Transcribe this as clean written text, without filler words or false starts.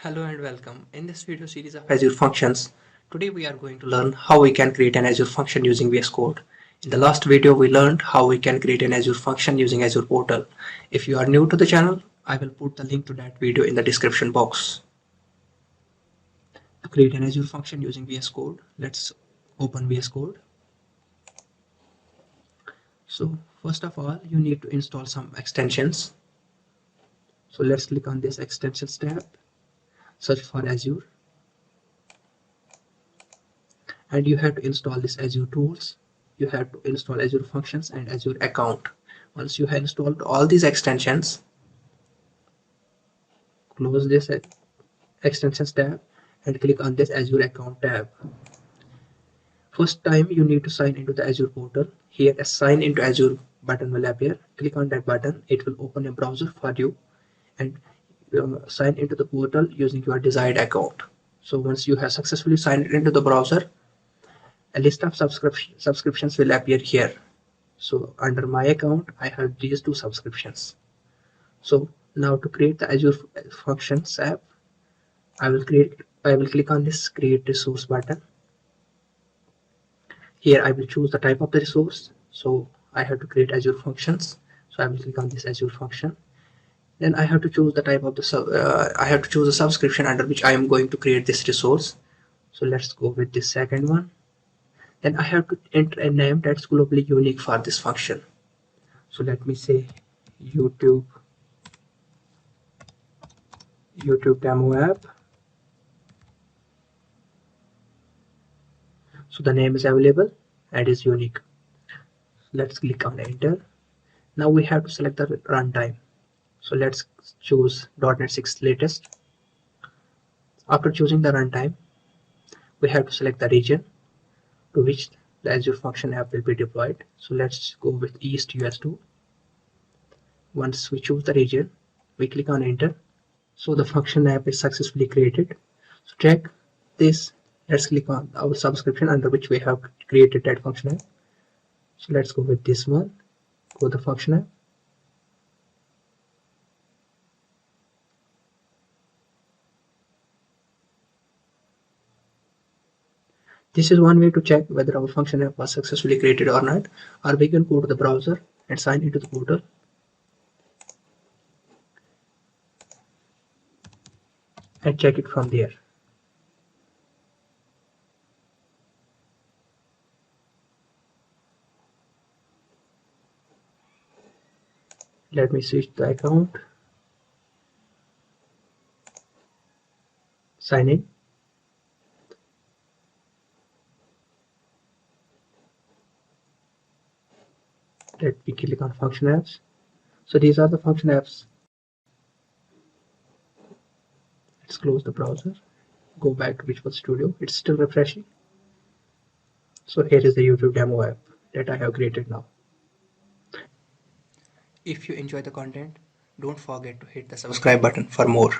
Hello and welcome. In this video series of Azure Functions, today we are going to learn how we can create an Azure function using VS Code. In the last video, we learned how we can create an Azure function using Azure Portal. If you are new to the channel, I will put the link to that video in the description box. To create an Azure function using VS Code, let's open VS Code. So first of all, you need to install some extensions. So let's click on this extensions tab, search for Azure, and you have to install this Azure tools. You have to install Azure Functions and Azure account. Once you have installed all these extensions, close this extensions tab and click on this Azure account tab. First time you need to sign into the Azure portal. Here a sign into Azure button will appear. Click on that button. It will open a browser for you and sign into the portal using your desired account. So once you have successfully signed into the browser, a list of subscriptions will appear here. So under my account, I have these two subscriptions. So now to create the Azure Functions app, I will click on this create resource button. Here I will choose the type of the resource. So I have to create Azure Functions. So I will click on this Azure Function. Then I have to choose the type of the I have to choose a subscription under which I am going to create this resource. So let's go with this second one. Then I have to enter a name that's globally unique for this function. So let me say YouTube demo app. So the name is available and is unique. Let's click on enter. Now we have to select the runtime. So let's choose .NET 6 latest. After choosing the runtime, we have to select the region to which the Azure Function app will be deployed. So let's go with East US2. Once we choose the region, we click on enter. So the function app is successfully created. So check this. Let's click on our subscription under which we have created that function app. So let's go with this one. Go to the function app. This is one way to check whether our function app was successfully created or not, or we can go to the browser and sign into the portal. And check it from there. Let me switch the account. Sign in. Let me click on function apps. So these are the function apps. Let's close the browser. Go back to Visual Studio. It's still refreshing. So here is the YouTube demo app that I have created now. If you enjoy the content, don't forget to hit the subscribe button for more.